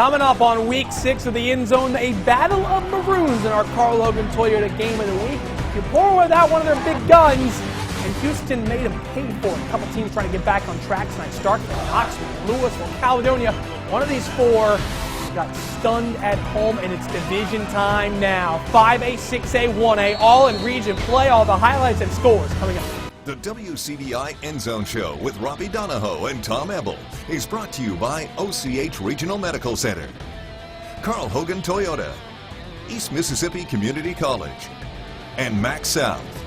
Coming up on week 6 of the EndZone, a battle of maroons in our Carl Logan Toyota game of the week. You pour without one of their big guns, and Houston made them pay for it. A couple teams trying to get back on track tonight. Starkville, Oxford, Louisville, Caledonia. One of these four got stunned at home, and it's division time now. 5A, 6A, 1A, all in region play. All the highlights and scores coming up. The WCBI EndZone Show with Robbie Donahoe and Tom Ebel is brought to you by OCH Regional Medical Center, Carl Hogan Toyota, East Mississippi Community College, and Max South.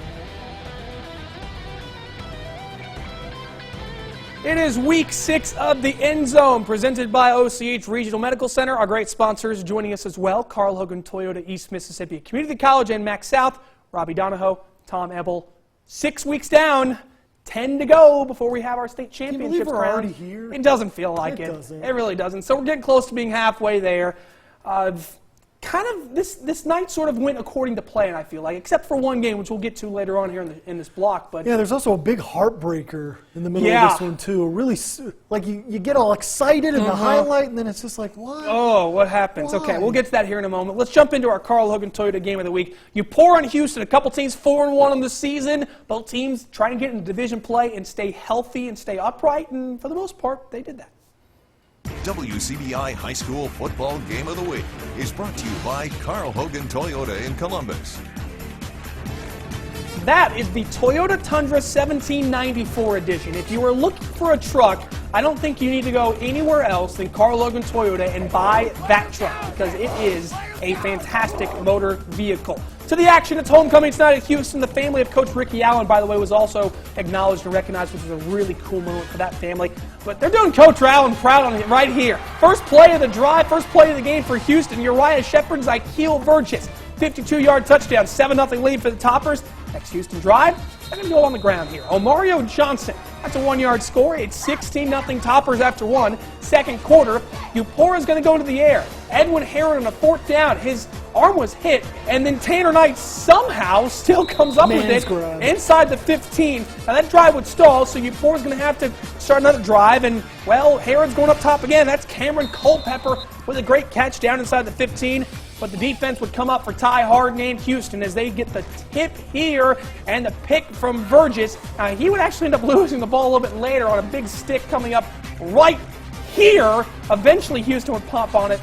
It is week 6 of the EndZone, presented by OCH Regional Medical Center. Our great sponsors joining us as well: Carl Hogan Toyota, East Mississippi Community College, and Max South. Robbie Donahoe, Tom Ebel. 6 weeks down, 10 to go before we have our state championships we're crowned. already here? It doesn't feel like it. Doesn't. It really doesn't. So we're getting close to being halfway there. This night sort of went according to plan, I feel like, except for one game, which we'll get to later on here in this block. But yeah, there's also a big heartbreaker in the middle of this one too. Really, like you get all excited in the highlight, and then it's just like, what? Oh, what happens? Why? Okay, we'll get to that here in a moment. Let's jump into our Carl Hogan Toyota game of the week. You pour on Houston. A couple teams 4-1 on the season. Both teams trying to get into division play and stay healthy and stay upright, and for the most part, they did that. WCBI High School Football Game of the Week is brought to you by Carl Hogan Toyota in Columbus. That is the Toyota Tundra 1794 edition. If you are looking for a truck, I don't think you need to go anywhere else than Carl Logan Toyota and buy that truck, because it is a fantastic motor vehicle. To the action, it's homecoming tonight at Houston. The family of Coach Ricky Allen, by the way, was also acknowledged and recognized, which was a really cool moment for that family. But they're doing Coach Allen proud on it right here. First play of the drive, first play of the game for Houston. Uriah Shepard's Ikeal Burgess. 52-yard touchdown, 7-0 lead for the Toppers. Next Houston drive, they're going to go on the ground here. Omario Johnson, that's a 1-yard score. It's 16-0 Toppers after one. Second quarter, Upora's going to go to the air. Edwin Heron on a 4th down. His arm was hit, and then Tanner Knight somehow still comes up with it inside the 15. Now that drive would stall, so Upora's going to have to start another drive, and, well, Heron's going up top again. That's Cameron Culpepper with a great catch down inside the 15. But the defense would come up for Ty Harden and Houston as they get the tip here and the pick from Burgess. He would actually end up losing the ball a little bit later on a big stick coming up right here. Eventually Houston would pop on it.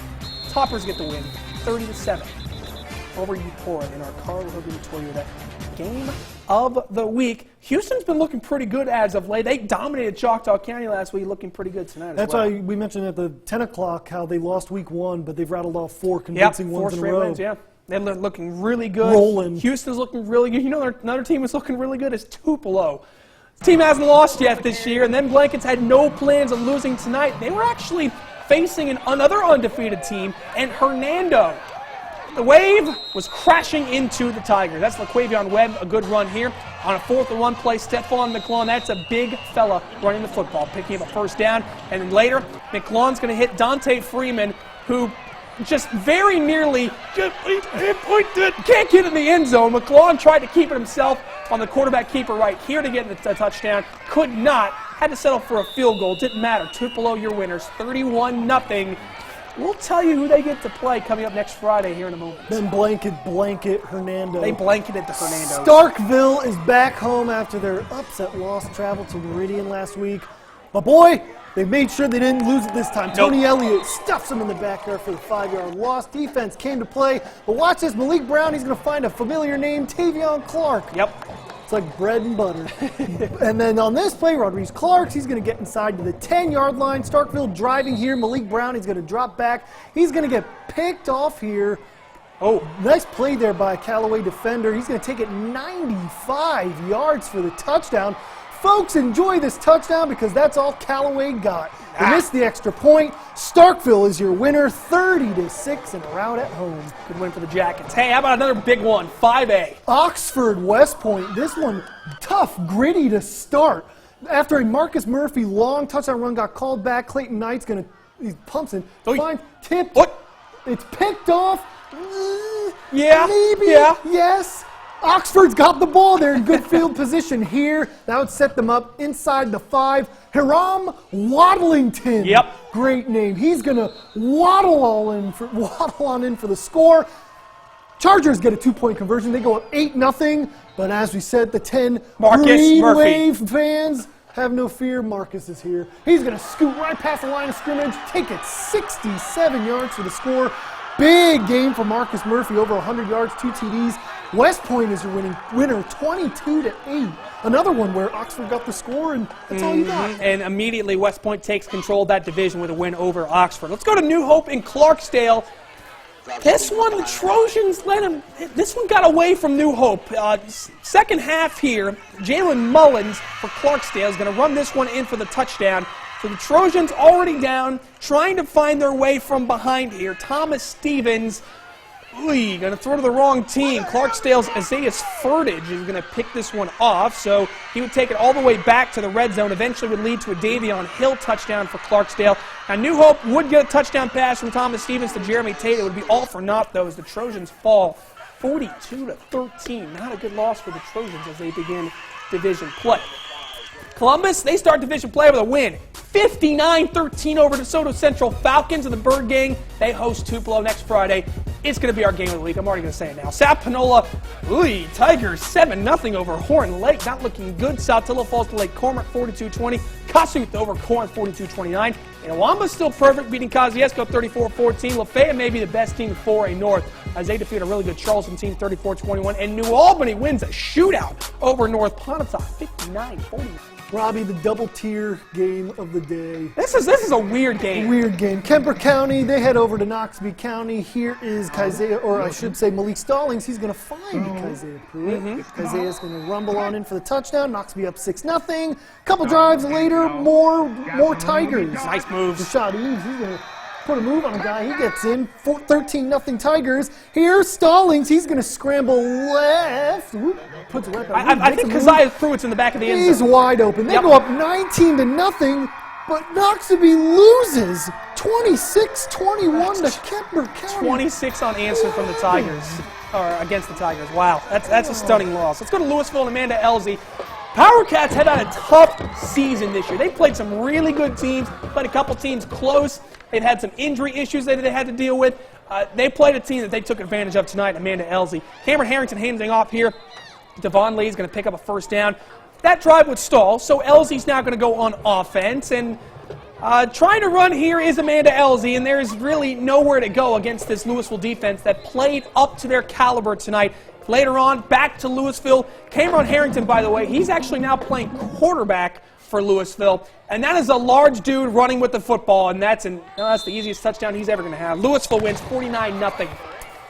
Toppers get the win, 30-7 over Upora in our Carl Hogan Toyota game of the week. Houston's been looking pretty good as of late. They dominated Choctaw County last week, looking pretty good tonight. That's why we mentioned at the 10 o'clock how they lost week 1, but they've rattled off 4 convincing ones in a row. Wins, yeah. They're looking really good. Rolling. Houston's looking really good. You know, another team that's looking really good is Tupelo. The team hasn't lost yet this year, and then Blankets had no plans of losing tonight. They were actually facing another undefeated team, and Hernando. The wave was crashing into the Tigers. That's LaQuavion Webb, a good run here. On a 4th-and-1 play, Stephon McClellan, that's a big fella running the football, picking up a first down. And then later, McClellan's going to hit Dante Freeman, who just very nearly can't get in the end zone. McClellan tried to keep it himself on the quarterback keeper right here to get the touchdown. Could not. Had to settle for a field goal. Didn't matter. Tupelo, your winners, 31-0. We'll tell you who they get to play coming up next Friday here in a moment. Then blanket Hernando. They blanketed the Hernando. Starkville is back home after their upset loss. Traveled to Meridian last week. But boy, they made sure they didn't lose it this time. Nope. Tony Elliott stuffs him in the backyard for the 5-yard loss. Defense came to play. But watch this, Malik Brown, he's going to find a familiar name, Tavion Clark. Yep. It's like bread and butter. And then on this play, Rodriguez Clark, he's going to get inside to the 10-yard line. Starkville driving here. Malik Brown, he's going to drop back. He's going to get picked off here. Oh, nice play there by a Callaway defender. He's going to take it 95 yards for the touchdown. Folks, enjoy this touchdown because that's all Callaway got. They missed the extra point. Starkville is your winner, 30-6 and a rout at home. Good win for the Jackets. Hey, how about another big one, 5A? Oxford West Point. This one tough, gritty to start. After a Marcus Murphy long touchdown run got called back, Clayton Knight's he pumps in. Fine, tipped. What? It's picked off. Yeah. Maybe. Yeah. Yes. Oxford's got the ball. They're in good field position here. That would set them up inside the 5. Hiram Waddlington. Yep. Great name. He's going to waddle on in for the score. Chargers get a 2-point conversion. They go up 8-0. But as we said, the 10 Green Wave fans, have no fear. Marcus is here. He's going to scoot right past the line of scrimmage, take it 67 yards for the score. Big game for Marcus Murphy, over 100 yards, 2 TDs. West Point is your winner, 22-8. Another one where Oxford got the score, and that's all you got. And immediately West Point takes control of that division with a win over Oxford. Let's go to New Hope in Clarksdale. This one, the Trojans this one got away from New Hope. Second half here, Jalen Mullins for Clarksdale is going to run this one in for the touchdown. So the Trojans already down, trying to find their way from behind here. Thomas Stevens, going to throw to the wrong team. Clarksdale's Isaiah Furtage is going to pick this one off, so he would take it all the way back to the red zone, eventually would lead to a Davion Hill touchdown for Clarksdale. Now New Hope would get a touchdown pass from Thomas Stevens to Jeremy Tate. It would be all for naught, though, as the Trojans fall 42-13. Not a good loss for the Trojans as they begin division play. Columbus, they start division play with a win. 59-13 over DeSoto Central Falcons and the Bird Gang. They host Tupelo next Friday. It's going to be our game of the week. I'm already going to say it now. South Panola, Tigers 7-0 over Horn Lake. Not looking good. South Tilla falls to Lake Cormac 42-20. Kasuth over Corinth 42-29. And Wamba's still perfect, beating Kosciuszko 34-14. Lafayette may be the best team in 4A North as they defeat a really good Charleston team 34-21. And New Albany wins a shootout over North Pontotoc 59-40. Robbie, the double-tier game of the day. This is a weird game. Weird game. Kemper County, they head over to Knoxville County. Here is Kaiser, or I should say Malik Stallings. He's going to find Kaiser Pruitt. Kaiser's going to rumble on in for the touchdown. Knoxville up 6-0. Couple drives later, more Tigers. Nice moves. Rashad Eaves, he's going to put a move on a guy. He gets in. 13-0 Tigers. Here's Stallings. He's going to scramble left. Whoop, puts it right back. I think Kaiser Pruitt's in the back of the end zone. He's wide open. They go up 19-0, but Knoxville loses 26-21 to Kemper County. 26 unanswered from the Tigers, or against the Tigers. Wow, that's a stunning loss. Let's go to Louisville and Amanda Elsie. Power Cats had had a tough season this year. They played some really good teams, played a couple teams close. They've had some injury issues that they had to deal with. They played a team that they took advantage of tonight, Amanda Elsie. Cameron Harrington handing off here. Devon Lee is going to pick up a first down. That drive would stall, so Elsie's now going to go on offense. And trying to run here is Amanda Elsie, and there's really nowhere to go against this Louisville defense that played up to their caliber tonight. Later on, back to Louisville. Cameron Harrington, by the way, he's actually now playing quarterback for Louisville. And that is a large dude running with the football, and that's the easiest touchdown he's ever going to have. Louisville wins 49-0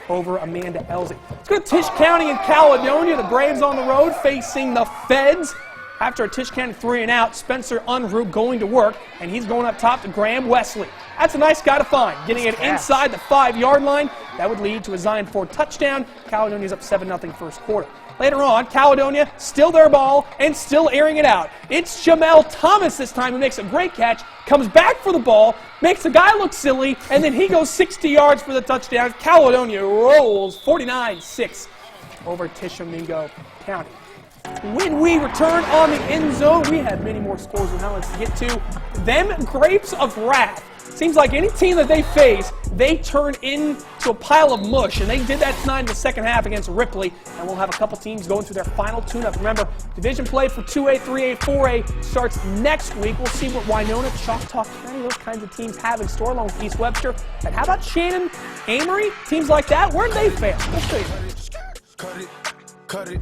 over Amanda Elsie. Let's go to Tisch County in Caledonia. The Braves on the road facing the Feds. After a Tisch County 3-and-out, Spencer Unruh going to work, and he's going up top to Graham Wesley. That's a nice guy to find. Getting it inside the 5-yard line. That would lead to a Zion Ford touchdown. Caledonia's up 7-0 first quarter. Later on, Caledonia, still their ball, and still airing it out. It's Jamel Thomas this time who makes a great catch, comes back for the ball, makes the guy look silly, and then he goes 60 yards for the touchdown. Caledonia rolls 49-6 over Tishomingo County. When we return on the end zone, we have many more scores and highlights to get to. Them Grapes of Wrath. Seems like any team that they face, they turn into a pile of mush, and they did that tonight in the second half against Ripley, and we'll have a couple teams going through their final tune-up. Remember, division play for 2A, 3A, 4A starts next week. We'll see what Winona, Choctaw County, those kinds of teams have in store along with East Webster. And how about Shannon, Amory, teams like that? Where'd they fail? We'll show you. Cut it.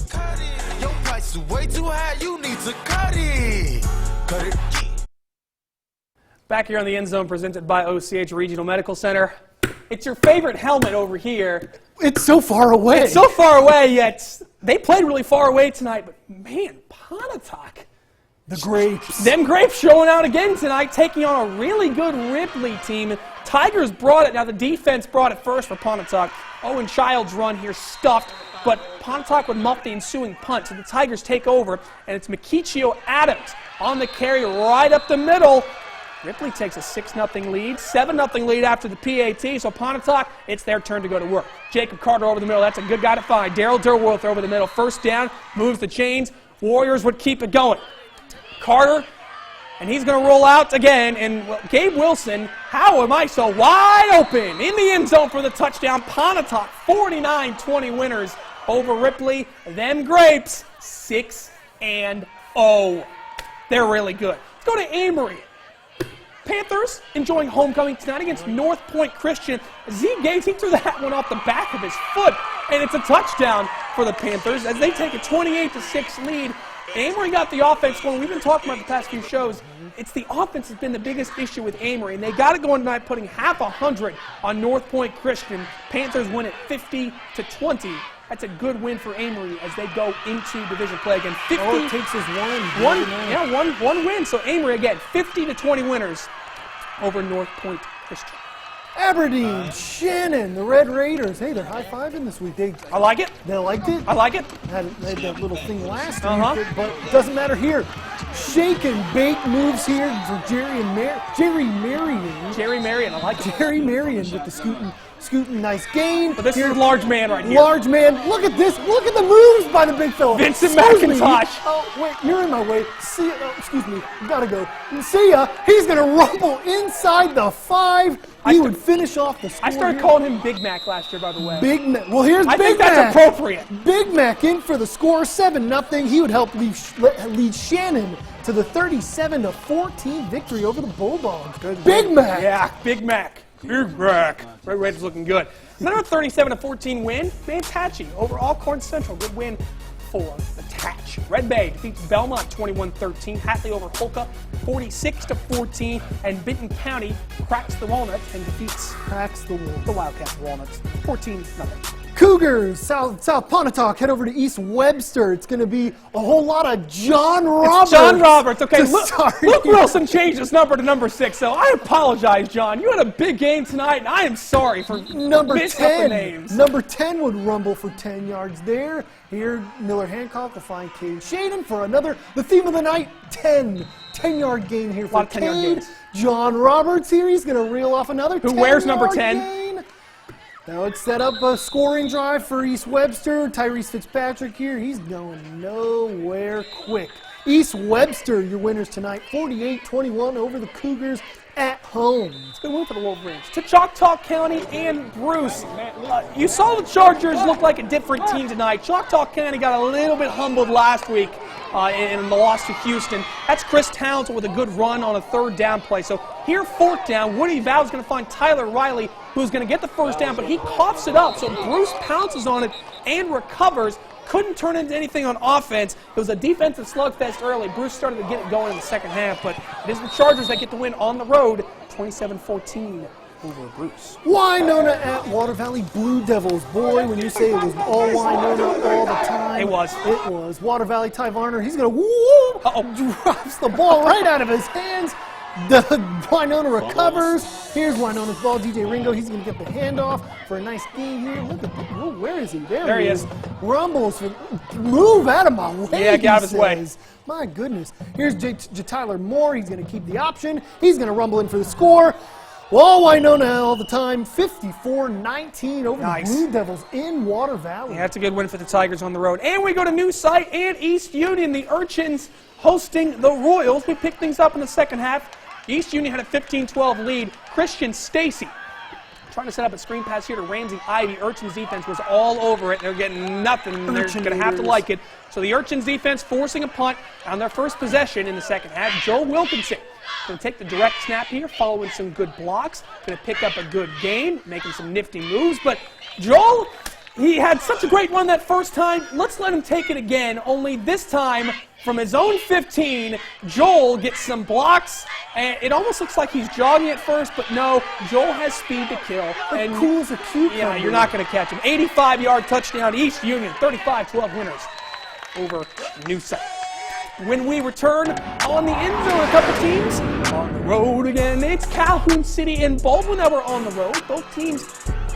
Your price is way too high. You need to cut it. Cut it. Back here on the End Zone, presented by OCH Regional Medical Center. It's your favorite helmet over here. It's so far away. It's so far away, yet they played really far away tonight. But, man, Pontotoc. The Grapes. Them Grapes showing out again tonight, taking on a really good Ripley team. Tigers brought it. Now, the defense brought it first for Pontotoc. Owen Child's run here stuffed, but Pontotoc would muff the ensuing punt. So the Tigers take over, and it's Makichio Adams on the carry right up the middle. Ripley takes a 6-0 lead, 7-0 lead after the PAT, so Pontotoc, it's their turn to go to work. Jacob Carter over the middle, that's a good guy to find. Daryl Derworth over the middle, first down, moves the chains. Warriors would keep it going. Carter, and he's going to roll out again, and Gabe Wilson, how am I so wide open in the end zone for the touchdown. Pontotoc, 49-20 winners over Ripley. Them Grapes, 6-0. They're really good. Let's go to Amory. Panthers enjoying homecoming tonight against North Point Christian. Z Gates, he threw that one off the back of his foot, and it's a touchdown for the Panthers as they take a 28-6 lead. Amory got the offense going. We've been talking about the past few shows. It's the offense has been the biggest issue with Amory, and they got it going tonight, putting half 100 on North Point Christian. Panthers win it 50-20. That's a good win for Amory as they go into division play again. 50. All it takes is one win. So Amory again, 50-20 winners over North Point Christian. Aberdeen, Shannon, the Red Raiders. Hey, they're high-fiving this week. I like it. They liked it? I like it. Had that little thing last week, but it doesn't matter here. Shake and bake moves here for Jerry Marion. Jerry Marion, I like it. Jerry Marion with the scooting, nice gain. But this is a large man right here. Large man. Look at this. Look at the moves by the big fella. Vincent Excuse me. McIntosh. Oh, wait, you're in my way. See ya. Oh, excuse me. Gotta go. See ya. He's going to rumble inside the 5. He would finish off the score. I started calling him Big Mac last year, by the way. Big Mac. Well, here's I Big think Mac. that's appropriate. Big Mac in for the score, 7-0. He would help lead Shannon to the 37-14 victory over the Bulldogs. Big Mac. Yeah, Big Mac. Big Mac. Red Raiders looking good. Another 37-14 win. Manhatchee over Alcorn Central. Good win for the Tatch. Red Bay defeats Belmont 21-13. Hatley over Holka 46-14. And Benton County cracks the Walnuts and defeats the Wildcats Walnuts 14-0. Cougars, South Pontotoc, head over to East Webster. It's going to be a whole lot of John Roberts. John Roberts. Okay, Luke here. Wilson changed his number to number 6, so I apologize, John. You had a big game tonight, and I am sorry for number mixing up the 10. names. Number 10 would rumble for 10 yards there. Here, Miller Hancock will find Cade Shaden for another, the theme of the night, 10-yard gain here for Cade. John Roberts here, he's going to reel off another 10-yard Who wears number 10? Gain. Now let's set up a scoring drive for East Webster. Tyrese Fitzpatrick here. He's going nowhere quick. East Webster, your winners tonight, 48-21 over the Cougars at home. It's a good win for the Wolverines. To Choctaw County and Bruce. You saw the Chargers look like a different team tonight. Choctaw County got a little bit humbled last week in the loss to Houston. That's Chris Townsend with a good run on a 3rd down play. So here, 4th down, Woody Vow's going to find Tyler Riley, who's going to get the 1st down, but he coughs it up. So Bruce pounces on it and recovers. Couldn't turn into anything on offense. It was a defensive slugfest early. Bruce started to get it going in the second half, but it is the Chargers that get the win on the road, 27-14 over Bruce. Winona at Water Valley Blue Devils. Boy, when you say it was all Winona all the time. It was. It was. Water Valley Ty Varner, he's going to drops the ball right out of his hands. The Winona recovers. Here's Winona's ball. DJ Ringo, he's going to get the handoff for a nice game here. Look at where is he? There he is. Rumbles. Move out of my way. Yeah, get out of his way. My goodness. Here's Tyler Moore. He's going to keep the option. He's going to rumble in for the score. Well, Winona all the time, 54-19 over the Blue Devils in Water Valley. Yeah, that's a good win for the Tigers on the road. And we go to New Site and East Union. The Urchins hosting the Royals. We picked things up in the second half. East Union had a 15-12 lead. Christian Stacy trying to set up a screen pass here to Ramsey Ivy. Urchins defense was all over it. They're getting nothing. They're going to have to like it. So the Urchins defense forcing a punt on their first possession in the second half. Joe Wilkinson going to take the direct snap here, following some good blocks. Going to pick up a good gain, making some nifty moves. But Joel, he had such a great run that first time. Let's let him take it again, only this time from his own 15, Joel gets some blocks, and it almost looks like he's jogging at first, but no, Joel has speed to kill. And cool as a cucumber. Yeah, you're not going to catch him. 85-yard touchdown, East Union, 35-12 winners over New Site. When we return on the end zone, a couple teams on the road again. It's Calhoun City and Baldwin that were on the road. Both teams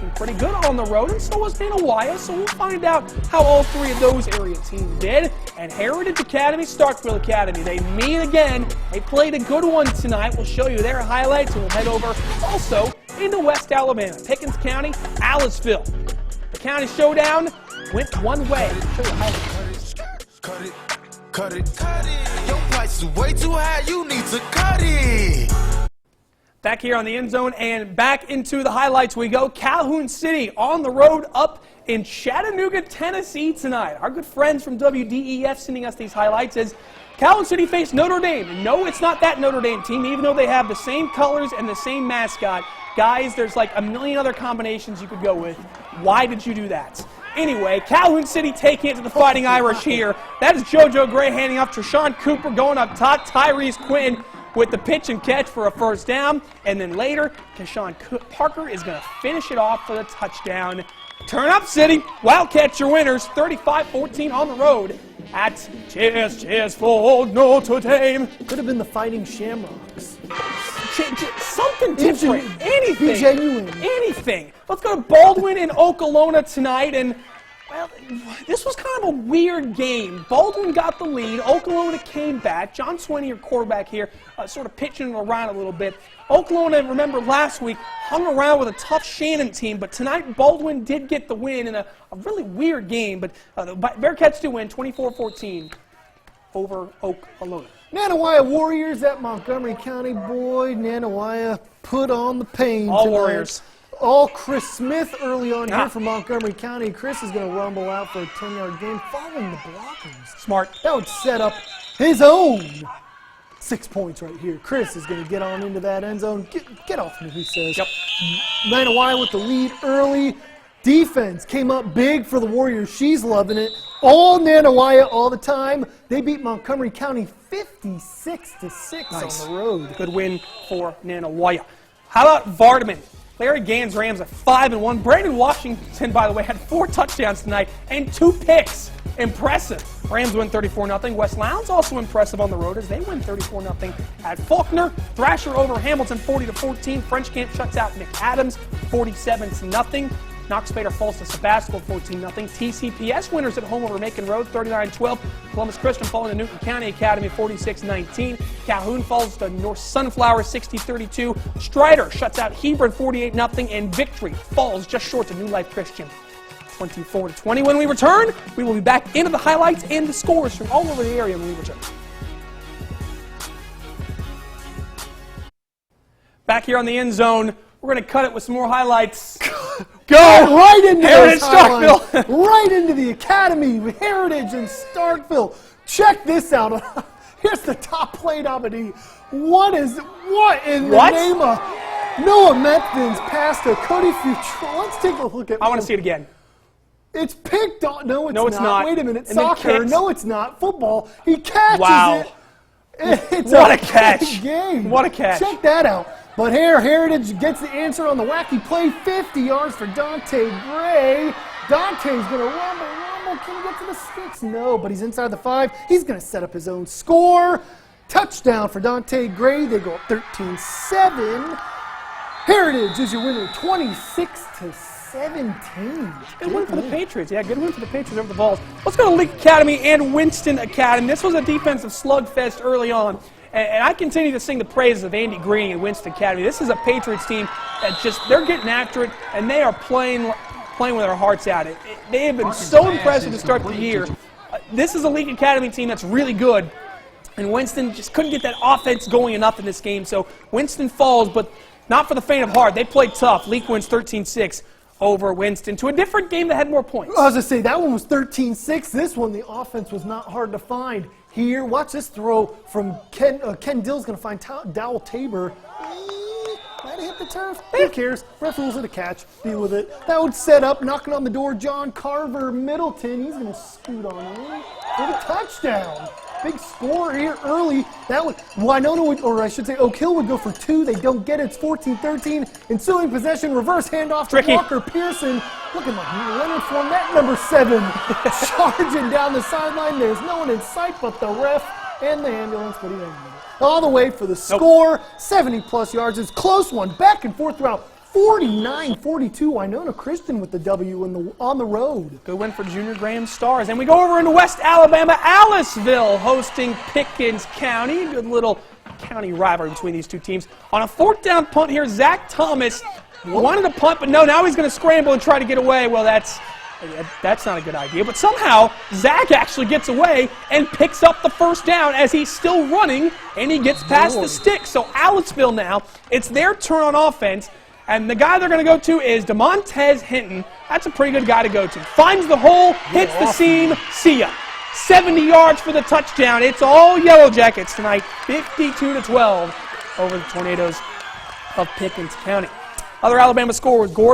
looking pretty good on the road, and so was Nanawaya, so we'll find out how all three of those area teams did. And Heritage Academy, Starkville Academy, they meet again. They played a good one tonight. We'll show you their highlights, and we'll head over also into West Alabama. Pickens County, Aliceville. The county showdown went one way. Show you the highlights. Cut it. Your price is way too high, you need to cut it. Back here on the end zone and back into the highlights we go. Calhoun City on the road up in Chattanooga, Tennessee tonight. Our good friends from WDEF sending us these highlights as Calhoun City faced Notre Dame. And no, it's not that Notre Dame team, even though they have the same colors and the same mascot. Guys, there's like a million other combinations you could go with. Why did you do that? Anyway, Calhoun City taking it to the Fighting Irish here. That is JoJo Gray handing off to Sean Cooper going up top. Tyrese Quinn with the pitch and catch for a first down. And then later, Keshawn Parker is going to finish it off for the touchdown. Turn up, City. Wildcats your winners, 35-14 on the road at Cheers for Notre Dame. Could have been the Fighting Shamrocks. Something different. Anything. Be genuine. Anything. Let's go to Baldwin and Okolona tonight. And, well, this was kind of a weird game. Baldwin got the lead. Okolona came back. John Swinney, your quarterback here, sort of pitching it around a little bit. Okolona, remember last week, hung around with a tough Shannon team, but tonight Baldwin did get the win in a really weird game. But the Bearcats do win 24-14 over Okolona. Nanawaya Warriors at Montgomery County. Boy, Nanawaya put on the pain All tonight. Warriors. All Chris Smith early on here from Montgomery County. Chris is going to rumble out for a 10-yard gain following the blockers. Smart. That would set up his own 6 points right here. Chris is going to get on into that end zone. Get off me, he says. Yep. Nanawaya with the lead early. Defense came up big for the Warriors. She's loving it. All Nanawaya all the time. They beat Montgomery County 56-6 Nice. on the road. Good win for Nanawaya. How about Vardaman? Larry Gann's Rams are 5-1. Brandon Washington, by the way, had 4 touchdowns tonight and 2 picks. Impressive. Rams win 34-0. West Lowndes also impressive on the road as they win 34-0 at Faulkner. Thrasher over Hamilton 40-14. French Camp shuts out McAdams 47-0. Knox Bader falls to Sebastopol 14-0. TCPS winners at home over Macon Road 39-12. Columbus Christian falling to Newton County Academy 46-19. Calhoun falls to North Sunflower 60-32. Strider shuts out Hebron 48-0. And Victory falls just short to New Life Christian 24-20. When we return, we will be back into the highlights and the scores from all over the area when we return. Back here on the end zone, we're going to cut it with some more highlights. Go! Right into Heritage those highlights. Starkville. Right into the Academy with Heritage and Starkville. Check this out. Here's the top play nominee. What in the name of Noah Metvin's pass to Cody Futrell? Let's take a look at. I want to see it again. It's picked on. No, it's not. Wait a minute. And then Soccer. kicked. No, it's not. Football. He catches Wow. it. It's What a big catch. Game. What a catch. Check that out. But here, Heritage gets the answer on the wacky play. 50 yards for Dante Gray. Dante's going to rumble. Can he get to the 6? No, but he's inside the 5. He's going to set up his own score. Touchdown for Dante Gray. They go up 13-7. Heritage is your winner, 26-17. Good win for the Patriots. Yeah, good win for the Patriots over the Vols. Let's go to Leake Academy and Winston Academy. This was a defensive slugfest early on. And I continue to sing the praises of Andy Green and Winston Academy. This is a Patriots team that they're getting after it, and they are playing with their hearts out. They have been so impressive to start the year. This is a Leake Academy team that's really good, and Winston just couldn't get that offense going enough in this game. So Winston falls, but not for the faint of heart. They played tough. Leake wins 13-6 over Winston to a different game that had more points. I was going to say, that one was 13-6. This one, the offense was not hard to find. Here, watch this throw from Ken Dill's going to find Dowell Tabor. Might have hit the turf. Who cares? Ref rules it a catch. Deal with it. That would set up, knocking on the door, John Carver Middleton. He's going to scoot on in for the touchdown. Big score here early. That would, Oak Hill would go for 2. They don't get it. It's 14-13. Ensuing possession, reverse handoff to Walker Pearson. Looking like Leonard Fournette, number 7. Charging down the sideline. There's no one in sight but the ref and the ambulance, but he didn't get it. All the way for the score. 70-plus yards. It's a close one. Back and forth throughout 49-42, Winona Christian with the W on the road. Good win for Junior Graham Stars. And we go over into West Alabama, Aliceville hosting Pickens County. Good little county rivalry between these two teams. On a 4th down punt here, Zach Thomas wanted to punt, but no, now he's going to scramble and try to get away. Well, that's not a good idea. But somehow, Zach actually gets away and picks up the 1st down as he's still running, and he gets past the stick. So Aliceville now, it's their turn on offense. And the guy they're going to go to is DeMontez Hinton. That's a pretty good guy to go to. Finds the hole, hits the seam, see ya. 70 yards for the touchdown. It's all Yellow Jackets tonight, 52-12 over the Tornadoes of Pickens County. Other Alabama score was Gordon.